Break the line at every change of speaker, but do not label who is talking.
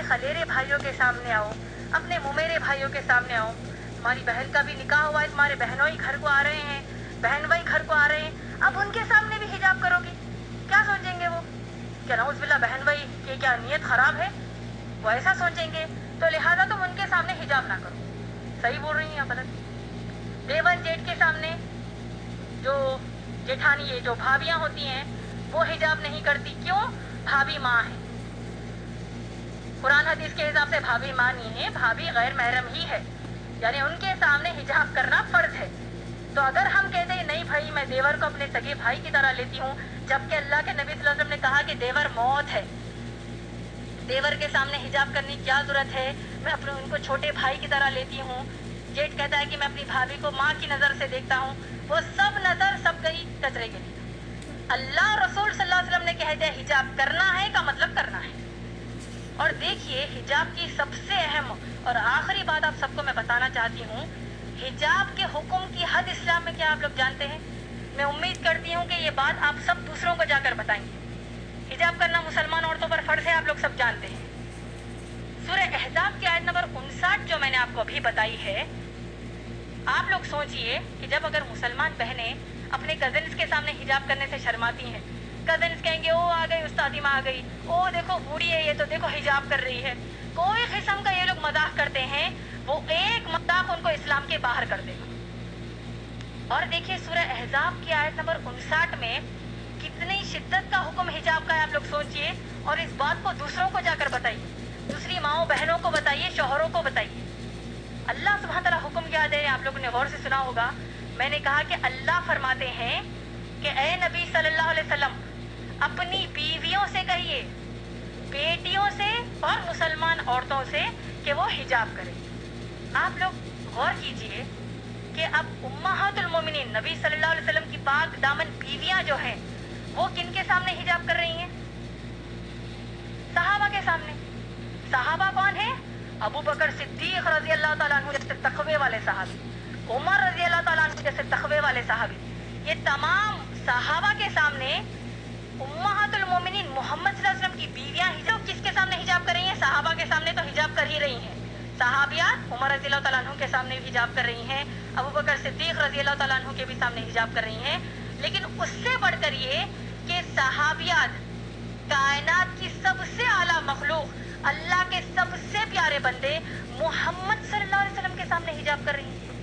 خلیرے بھائیوں کے سامنے آؤ، اپنے ممیرے بھائیوں کے سامنے آؤ. تمہاری بہن کا بھی نکاح ہوا ہے، تمہارے بہنوں ہی گھر کو آ رہے ہیں، بہن بھائی گھر کو آ رہے ہیں، اب ان کے سامنے بھی حجاب کرو گی، کیا سوچیں گے وہ؟ کہ نعوذ باللہ بہن بھائی کی کیا نیت خراب ہے، وہ ایسا سوچیں گے. تو لہٰذا تم ان کے سامنے حجاب نہ کرو. صحیح بول رہی ہیں یا غلط؟ دیور جیٹھ کے سامنے جو جیٹھانی یہ جو بھابیاں ہوتی ہیں وہ حجاب نہیں کرتی. کیوں؟ بھابی ماں ہے. قرآن حدیث کے حساب سے بھابی ماں نہیں ہے، بھابی غیر محرم ہی ہے، یعنی ان کے سامنے حجاب کرنا فرض ہے. تو اگر ہم کہتے ہیں نہیں بھائی میں دیور کو اپنے سگے بھائی کی طرح لیتی ہوں، جبکہ اللہ کے نبی صلی اللہ علیہ وسلم نے کہا کہ دیور موت ہے، دیور کے سامنے حجاب کرنے کی کیا ضرورت ہے، میں اپنے ان کو چھوٹے بھائی کی طرح لیتی ہوں. جیٹھ کہتا ہے کہ میں اپنی بھابھی کو ماں کی نظر سے دیکھتا ہوں، وہ سب نظر سب گئی کچرے کے لیے. اللہ رسول صلی اللہ علیہ وسلم نے کہہ دیا حجاب کرنا ہے کا مطلب کرنا ہے. اور دیکھیے حجاب کی سب سے اہم اور آخری بات آپ سب کو میں بتانا چاہتی ہوں، حجاب کے حکم کی حد اسلام میں کیا آپ لوگ جانتے ہیں؟ میں امید کرتی ہوں کہ یہ بات آپ سب دوسروں کو جا کر بتائیں گے. حجاب کرنا مسلمان عورتوں پر فرض ہے، آپ لوگ سب جانتے ہیں. سورہ احزاب کی آیت نمبر 59 جو میں نے آپ کو ابھی بتائی ہے، آپ لوگ سوچئے کہ جب اگر مسلمان بہنیں اپنے کزنس کے سامنے حجاب کرنے سے شرماتی ہیں، کزنس کہیں گے او آ گئی استادی ماں آ گئی، او دیکھو بوڑھی ہے یہ تو دیکھو حجاب کر رہی ہے، کوئی قسم کا یہ لوگ مذاق کرتے ہیں، وہ ایک مذاق ان کو اسلام کے باہر کر دے گا. اور دیکھیے سورہ احزاب کی آیت نمبر 59 میں کتنی شدت کا حکم حجاب کا ہے، آپ لوگ سوچئے اور اس بات کو دوسروں کو جا کر بتائیے، دوسری ماؤں بہنوں کو بتائیے، شوہروں کو بتائیے. اللہ سبحانہ تعالیٰ حکم کیا دے رہے ہیں، آپ لوگوں نے غور سے سنا ہوگا. میں نے کہا کہ اللہ فرماتے ہیں کہ اے نبی صلی اللہ علیہ وسلم اپنی بیویوں سے کہیے، بیٹیوں سے اور مسلمان عورتوں سے کہ وہ حجاب کریں. آپ لوگ غور کیجئے کہ اب امہات المومنین نبی صلی اللہ علیہ وسلم کی پاک دامن بیویاں جو ہیں وہ کن کے سامنے حجاب کر رہی ہیں؟ صحابہ کے سامنے. صحابہ کون ہیں؟ ابو بکر صدیق رضی اللہ تعالیٰ عنہ جیسے تقوی والے صحابی، عمر رضی اللہ تعالیٰ عنہ جیسے تقوی والے صحابی، یہ تمام صحابہ کے سامنے امہات المومنین محمد صلی اللہ علیہ وسلم کی بیویاں حجاب کس کے سامنے حجاب کر رہی ہیں؟ صحابہ کے سامنے تو حجاب کر ہی رہی ہیں. صحابیات عمر رضی اللہ تعالیٰ عنہ کے سامنے بھی حجاب کر رہی ہیں، ابو بکر صدیق رضی اللہ تعالیٰ عنہ کے بھی سامنے حجاب کر رہی ہیں. لیکن اس سے بڑھ کر یہ کہ صحابیات کائنات کی سب سے اعلیٰ مخلوق، اللہ کے سب سے پیارے بندے محمد صلی اللہ علیہ وسلم کے سامنے حجاب کر رہی ہیں.